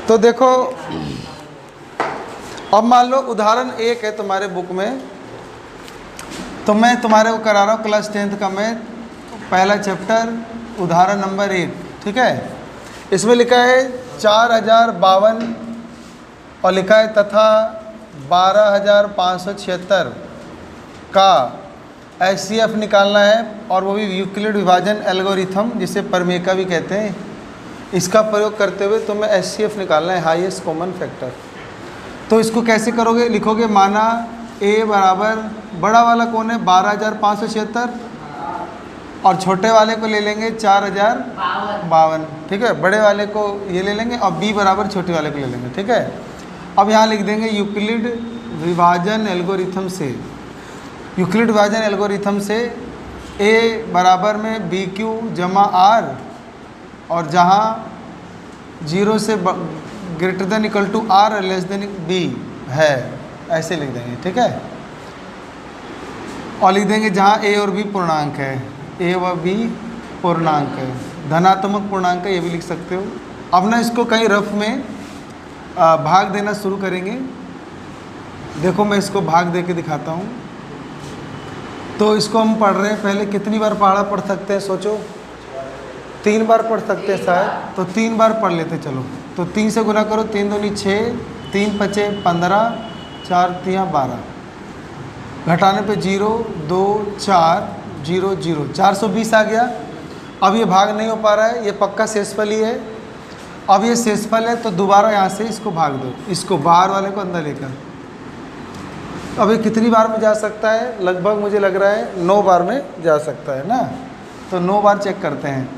तो देखो, अब मान लो उदाहरण 1 है तुम्हारे बुक में, तो मैं तुम्हारे को करा रहा हूँ क्लास 10th का मैथ, पहला चैप्टर, उदाहरण नंबर 1, ठीक है। इसमें लिखा है 4052 और लिखा है तथा 12576 का HCF निकालना है, और वो भी यूक्लिड विभाजन एल्गोरिथम, जिसे परमेका भी कहते हैं, इसका प्रयोग करते हुए तुम्हें HCF निकालना है, हाईएस्ट कॉमन फैक्टर। तो इसको कैसे करोगे? लिखोगे माना A बराबर, बड़ा वाला कौन है? 12576, और छोटे वाले को ले लेंगे 4052, ठीक है। बड़े वाले को ये ले लेंगे और B बराबर छोटे वाले को ले लेंगे, ठीक है। अब यहाँ लिख देंगे यूक्लिड विभाजन एल्गोरिथम से, यूक्लिड विभाजन एल्गोरिथम से A बराबर में BQ जमा R, और जहाँ 0 से greater than equal to R और लेस देन B है, ऐसे लिख देंगे, ठीक है। और लिख देंगे जहाँ A और B पूर्णांक है, A व B पूर्णांक है, धनात्मक पूर्णांक है, ये भी लिख सकते हो। अब ना इसको कहीं रफ में भाग देना शुरू करेंगे। देखो मैं इसको भाग दे के दिखाता हूँ। तो इसको हम पढ़ रहे हैं, पहले कितनी बार पढ़ा पढ़ सकते हैं? सोचो, 3 बार पढ़ सकते हैं शायद, तो 3 बार पढ़ लेते चलो। तो 3 से गुना करो, 3 दूनी 6, 3 पचे 15, 4 तिया 12, घटाने पे 0 2 4 0 0, 420 आ गया। अब ये भाग नहीं हो पा रहा है, ये पक्का शेषफल ही है। अब ये शेषफल है तो दोबारा यहाँ से इसको भाग दो, इसको बाहर वाले को अंदर लेकर। अब ये कितनी बार में जा सकता है? लगभग मुझे लग रहा है 9 बार में जा सकता है ना। तो 9 बार चेक करते हैं।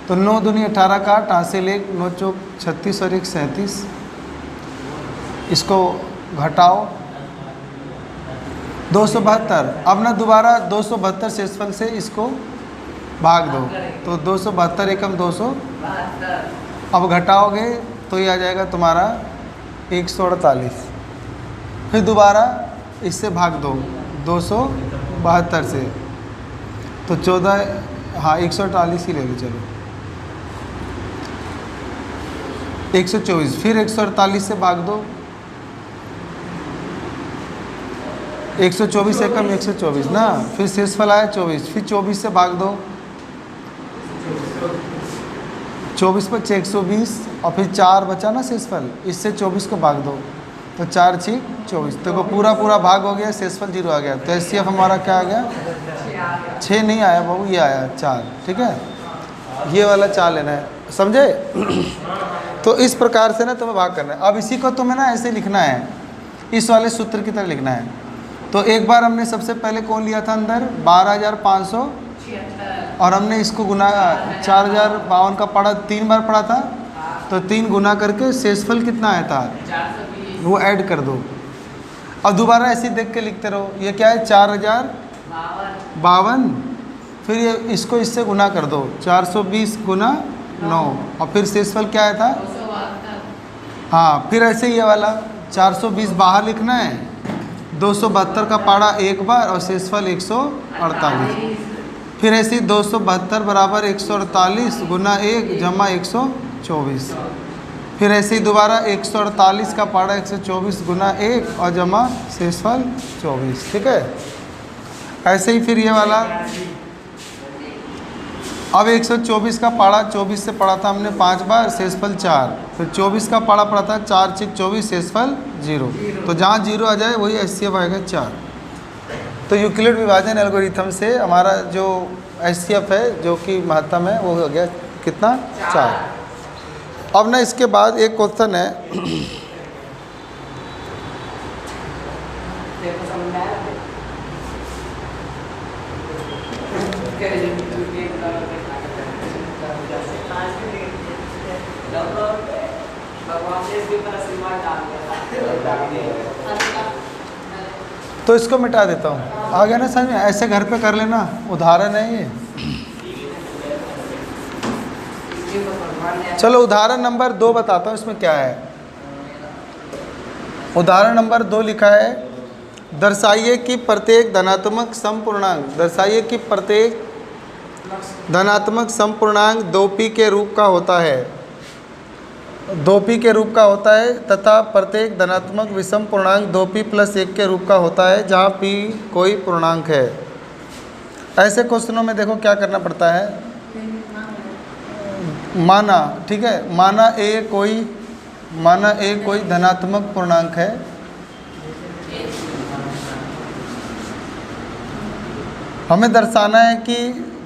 तो 9 दूनी 18 का 8, हासिल 1, 9 चौक 36 और 1 37, इसको घटाओ 272। अब ना दोबारा 272 शेषफल से इसको भाग दो, तो 272 एकम 200, अब घटाओगे तो ये आ जाएगा तुम्हारा 148। फिर दोबारा इससे भाग दो 272 से, तो 14, हाँ 148 ही ले लो चलो, 124। फिर 148 से भाग दो, 124 एकम 124 ना, फिर शेषफल आया 24, फिर 24 से भाग दो, 24 पर 120, और फिर 4 बचा ना शेषफल, इससे 24 को भाग दो, तो 4 6 24, तो पूरा भाग हो गया, शेषफल 0 आ गया। तो HCF हमारा क्या आ गया? 6 नहीं आया बाबू, ये आया 4, ठीक है। ये वाला 4 लेना है, समझे? तो इस प्रकार से ना तुम्हें भाग करना है। अब इसी को तुम्हें ना ऐसे लिखना है, इस वाले सूत्र की तरह लिखना है। तो एक बार हमने सबसे पहले कौन लिया था अंदर? 12500, और हमने इसको गुना 4052 का पढ़ा, 3 बार पढ़ा था, तो 3 गुना करके शेषफल कितना आया था वो ऐड कर दो। अब दोबारा ऐसे देख के लिखते रहो। ये क्या है? 4052, फिर ये इसको इससे गुना कर दो, 420 गुना 9, और फिर शेषफल क्या आया था? हाँ, फिर ऐसे ये वाला 420 बाहर लिखना है, 272 का पाड़ा एक बार, और शेषफल 148। फिर ऐसे 272 बराबर 148 गुना 1 जमा 124। फिर ऐसे ही दोबारा 148 का पाड़ा 124 गुना 1 और जमा शेषफल 24, ठीक है। ऐसे ही फिर ये वाला, अब 124 का पाड़ा 24 से पढ़ा था हमने 5 बार, शेषफल 4, फिर 24 का पाड़ा पढ़ा था 4 6 24, शेषफल 0। तो जहाँ 0 आ जाए वही HCF आएगा 4। तो यूक्लिड विभाजन एल्गोरिथम से हमारा जो HCF है, जो कि महत्तम है, वो हो गया कितना? 4। अब ना इसके बाद एक क्वेश्चन है, तो इसको मिटा देता हूँ। आ गया ना समझ में? ऐसे घर पे कर लेना, उदाहरण है ये। चलो उदाहरण नंबर 2 बताता हूँ, इसमें क्या है। उदाहरण नंबर 2 लिखा है, दर्शाइए कि प्रत्येक धनात्मक समपूर्णांक, दर्शाइए कि प्रत्येक धनात्मक समपूर्णांक 2p के रूप का होता है। 2p के रूप का होता है तथा प्रत्येक धनात्मक विषम पूर्णांक 2p + 1 के रूप का होता है जहाँ p कोई पूर्णांक है। ऐसे क्वेश्चनों में देखो क्या करना पड़ता है, माना, ठीक है, माना a कोई धनात्मक पूर्णांक है, हमें दर्शाना है कि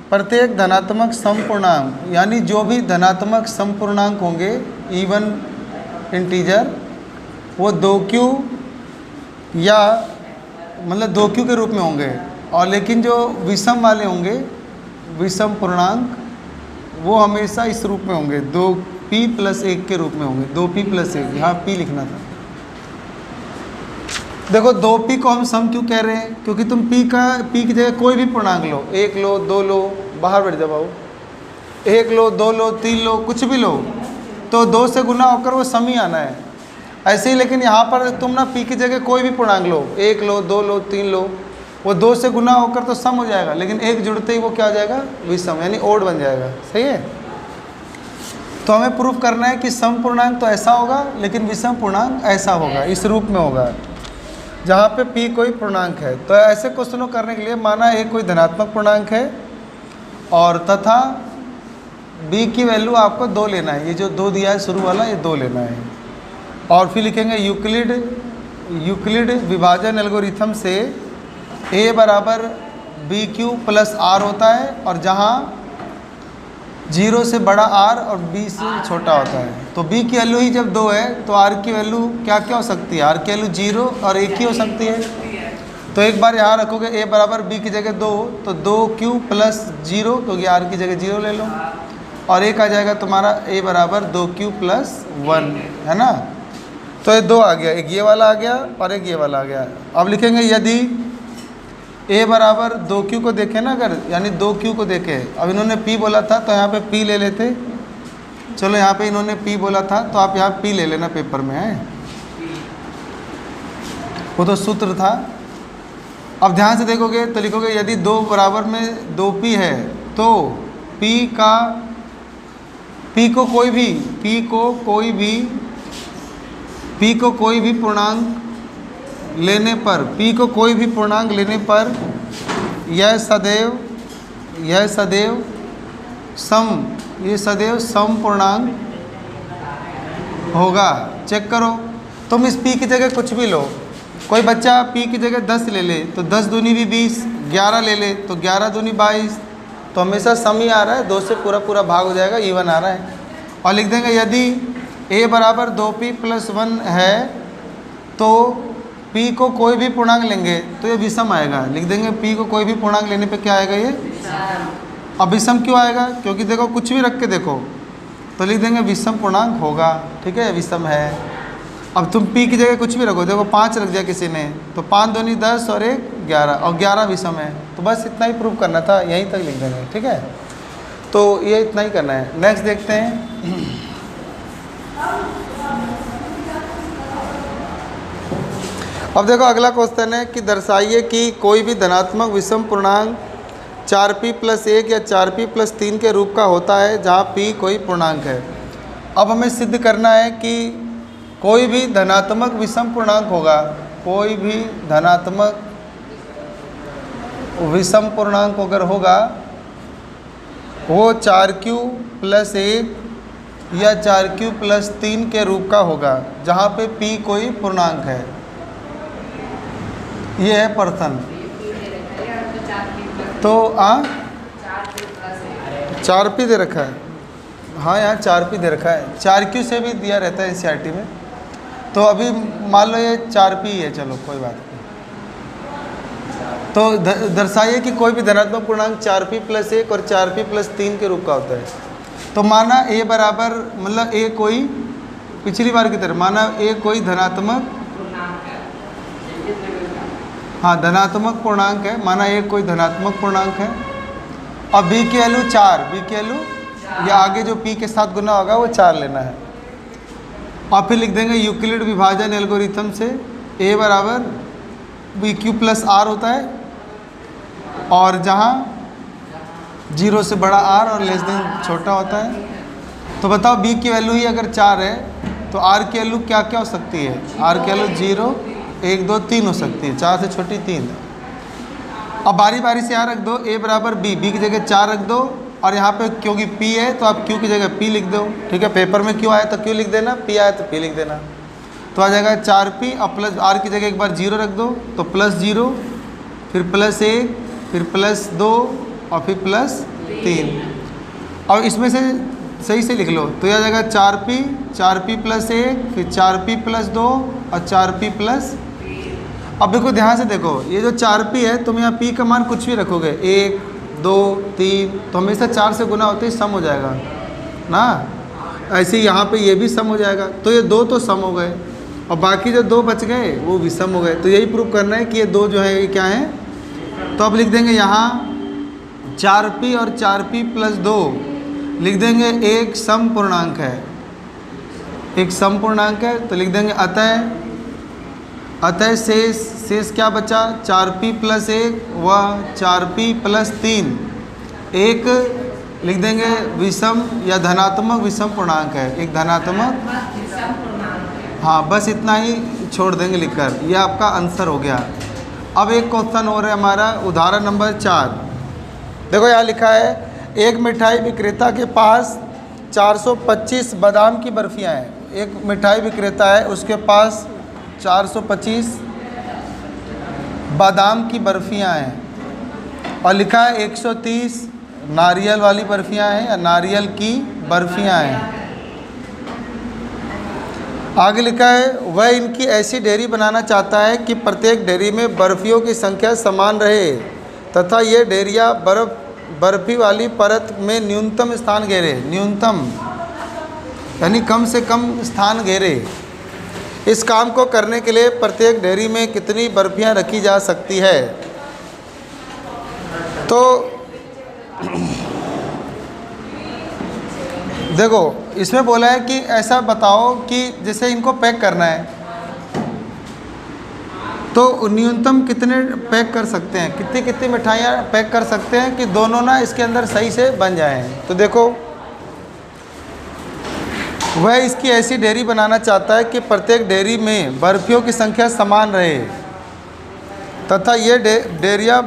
प्रत्येक धनात्मक समपूर्णांक यानी जो भी धनात्मक समपूर्णांक होंगे इवन इंटीजर वो 2q या मतलब 2q के रूप में होंगे, और लेकिन जो विषम वाले होंगे विषम पूर्णांक वो हमेशा इस रूप में होंगे 2p + 1 के रूप में होंगे। 2p + 1 यहाँ p लिखना था। देखो 2p को हम सम क्यों कह रहे हैं, क्योंकि तुम p की जगह कोई भी पूर्णांक लो, 1 लो, 2 लो, बाहर बैठ जाओ, 1 लो, 2 लो, 3 लो, कुछ भी लो, तो 2 से गुना होकर वो सम ही आना है। ऐसे ही लेकिन यहाँ पर तुम ना p की जगह कोई भी पूर्णांक लो, 1 लो, 2 लो, 3 लो, वो 2 से गुना होकर तो सम हो जाएगा, लेकिन 1 जुड़ते ही वो क्या हो जाएगा, विषम यानी ओड बन जाएगा। सही है। तो हमें प्रूफ करना है कि सम पूर्णांक तो ऐसा होगा लेकिन विषम पूर्णांक ऐसा होगा, इस रूप में होगा जहाँ पे p कोई पूर्णांक है। तो ऐसे क्वेश्चनों करने के लिए माना a कोई धनात्मक पूर्णांक है और तथा b की वैल्यू आपको 2 लेना है, ये जो 2 दिया है शुरू वाला ये 2 लेना है, और फिर लिखेंगे यूक्लिड विभाजन एल्गोरिथम से a बराबर bq + r होता है, और जहाँ 0 से बड़ा r और b से छोटा होता है। तो b की वैल्यू ही जब 2 है तो r की वैल्यू क्या क्या हो सकती है, r की वैल्यू 0 और 1 ही हो सकती है। तो एक बार यहाँ रखोगे a बराबर b की जगह 2, तो 2q + 0, क्योंकि r की जगह 0 ले लो, और एक आ जाएगा तुम्हारा a बराबर 2q + 1, है ना। तो ये 2 आ गया, एक ये वाला आ गया और एक ये वाला आ गया। अब लिखेंगे यदि a बराबर 2q को देखें ना, अगर यानी 2q को देखें, अब इन्होंने p बोला था तो यहाँ पे p ले लेते, चलो यहाँ पे इन्होंने p बोला था तो आप यहाँ p ले लेना पेपर में, है वो तो सूत्र था। अब ध्यान से देखोगे तो लिखोगे यदि 2 बराबर में 2p है तो p को कोई भी पूर्णांक लेने पर यह सदैव सम पूर्णांक होगा। चेक करो, तुम इस p की जगह कुछ भी लो, कोई बच्चा p की जगह 10 ले ले तो 10 दूनी भी 20, 11 ले ले तो 11 दूनी 22, तो हमेशा सम ही आ रहा है, 2 से पूरा भाग हो जाएगा, इवन आ रहा है। और लिख देंगे यदि a बराबर 2p + 1 है तो p को कोई भी पूर्णांक लेंगे तो ये विषम आएगा। लिख देंगे p को कोई भी पूर्णांक लेने पे क्या आएगा, ये अब विषम क्यों आएगा, क्योंकि देखो कुछ भी रख के देखो तो लिख देंगे विषम पूर्णांक होगा, ठीक है, विषम है। अब तुम p की जगह कुछ भी रखो, देखो 5 रख दिया किसी ने तो 5 दूनी 10 और 1 11, और 11 विषम है, तो बस इतना ही प्रूव करना था, यहीं तक लिख देंगे, ठीक है। तो ये इतना ही करना है। नेक्स्ट देखते हैं। अब देखो अगला क्वेश्चन है कि दर्शाइए कि कोई भी धनात्मक विषम पूर्णांक 4p + 1 या 4p + 3 के रूप का होता है जहाँ p कोई पूर्णांक है। अब हमें सिद्ध करना है कि कोई भी धनात्मक विषम पूर्णांक होगा, कोई भी धनात्मक विषम पूर्णांक अगर होगा वो 4q + 1 या 4q + 3 के रूप का होगा जहाँ पे p कोई पूर्णांक है। ये है प्रश्न। तो 4p दे रखा है, हाँ यहाँ 4p दे रखा है, 4q से भी दिया रहता है एनसीईआरटी में। तो अभी मान लो ये 4p है, चलो कोई बात नहीं। तो दर्शाइए कि कोई भी धनात्मक पूर्णांक 4p + 1 और 4p + 3 के रूप का होता है। तो माना a बराबर मतलब a कोई पिछली बार की तरह माना a कोई धनात्मक, हाँ धनात्मक पूर्णांक है, माना a कोई धनात्मक पूर्णांक है और b की वैल्यू 4, b की वैल्यू या आगे जो p के साथ गुना होगा वो 4 लेना है। और फिर लिख देंगे यूक्लिड विभाजन एल्गोरिथम से a बराबर bq + r होता है, और जहाँ 0 से बड़ा r और लेस देन छोटा होता है तो बताओ बी की वैल्यू ही अगर 4 है तो आर की वैल्यू क्या क्या हो सकती है? आर की वैल्यू 0, 1, 2, 3 हो सकती है, 4 से छोटी 3। अब बारी बारी से यहाँ रख दो a बराबर b, b की जगह 4 रख दो, और यहाँ पे क्योंकि p है तो आप q की जगह p लिख दो। ठीक है, पेपर में q आया तो q लिख देना, p आया तो p लिख देना। तो आ जाएगा 4p और प्लस r की जगह एक बार 0 रख दो तो +0, फिर +1, फिर +2 और फिर +3। और इसमें से सही से लिख लो तो यह आ जाएगा 4p, 4p + 1, फिर 4p + 2 और 4p +। अब देखो ध्यान से देखो, ये जो 4p है तुम यहाँ p का मान कुछ भी रखोगे, 1, 2, 3, तो हमेशा 4 से गुना होते ही सम हो जाएगा ना। ऐसे ही यहाँ पे ये भी सम हो जाएगा, तो ये 2 तो सम हो गए और बाकी जो 2 बच गए वो भी सम हो गए। तो यही प्रूव करना है कि ये 2 जो है ये क्या है। तो अब लिख देंगे यहाँ 4p और 4p + 2 लिख देंगे एक सम पूर्णांक है, एक सम पूर्णांक है। तो लिख देंगे अतः शेष क्या बचा? 4p + 1 व 4p + 3 एक लिख देंगे विषम या धनात्मक विषम पूर्णांक है, एक धनात्मक। हाँ, बस इतना ही छोड़ देंगे लिखकर, यह आपका आंसर हो गया। अब एक क्वेश्चन हो रहा है हमारा, उदाहरण नंबर 4। देखो यहाँ लिखा है, एक मिठाई विक्रेता के पास 425 बादाम की बर्फियाँ हैं। एक मिठाई विक्रेता है, उसके पास 425 बादाम की बर्फियाँ हैं और लिखा है 130 नारियल वाली बर्फियाँ हैं या नारियल की बर्फियाँ हैं। आगे लिखा है, वह इनकी ऐसी डेयरी बनाना चाहता है कि प्रत्येक डेयरी में बर्फियों की संख्या समान रहे तथा ये डेयरियाँ बर्फी वाली परत में न्यूनतम स्थान घेरे। न्यूनतम यानी कम से कम स्थान घेरे। इस काम को करने के लिए प्रत्येक डेयरी में कितनी बर्फियाँ रखी जा सकती है? तो देखो इसमें बोला है कि ऐसा बताओ कि जैसे इनको पैक करना है तो न्यूनतम कितने पैक कर सकते हैं, कितनी कितनी मिठाइयाँ पैक कर सकते हैं कि दोनों ना इसके अंदर सही से बन जाएं। तो देखो वह इसकी ऐसी डेयरी बनाना चाहता है कि प्रत्येक डेयरी में बर्फियों की संख्या समान रहे तथा ये डेयरियाँ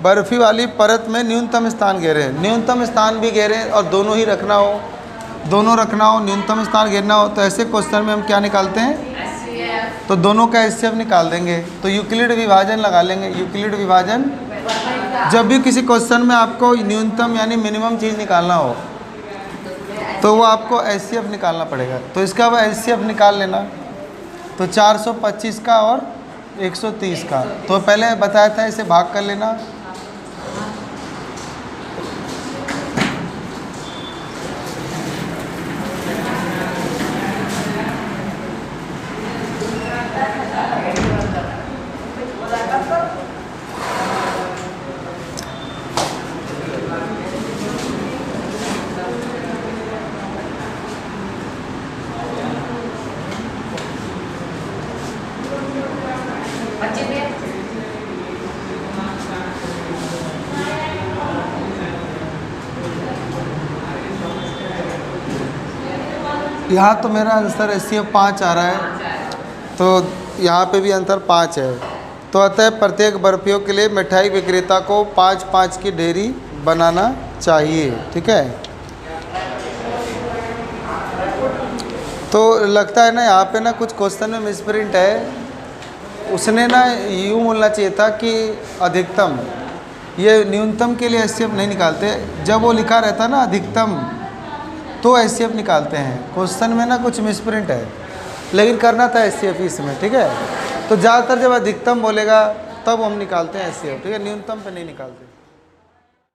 बर्फी वाली परत में न्यूनतम स्थान घेरे। न्यूनतम स्थान भी घेरे और दोनों ही रखना हो, दोनों रखना हो, न्यूनतम स्थान घेरना हो। तो ऐसे क्वेश्चन में हम क्या निकालते हैं? तो दोनों का एचसीएफ निकाल देंगे। तो यूक्लिड विभाजन लगा लेंगे। यूक्लिड विभाजन, जब भी किसी क्वेश्चन में आपको न्यूनतम यानी मिनिमम चीज़ निकालना हो तो वो आपको एचसीएफ निकालना पड़ेगा। तो इसका वो एचसीएफ निकाल लेना। तो 425 का और 130 का, तो पहले बताया था इसे भाग कर लेना। यहाँ तो मेरा आंसर एचसीएफ 5 आ रहा है, तो यहाँ पे भी आंसर 5 है। तो अतः प्रत्येक बर्फियों के लिए मिठाई विक्रेता को 5-5 की डेयरी बनाना चाहिए। ठीक है, तो लगता है ना यहाँ पे ना कुछ क्वेश्चन में मिसप्रिंट है। उसने ना यूँ बोलना चाहिए था कि अधिकतम, ये न्यूनतम के लिए एचसीएफ नहीं निकालते। जब वो लिखा रहता है ना अधिकतम तो एचसीएफ निकालते हैं। क्वेश्चन में ना कुछ मिसप्रिंट है, लेकिन करना था एचसीएफ इसमें। ठीक है, तो ज़्यादातर जब अधिकतम बोलेगा तब हम निकालते हैं एचसीएफ। ठीक है, न्यूनतम पे नहीं निकालते।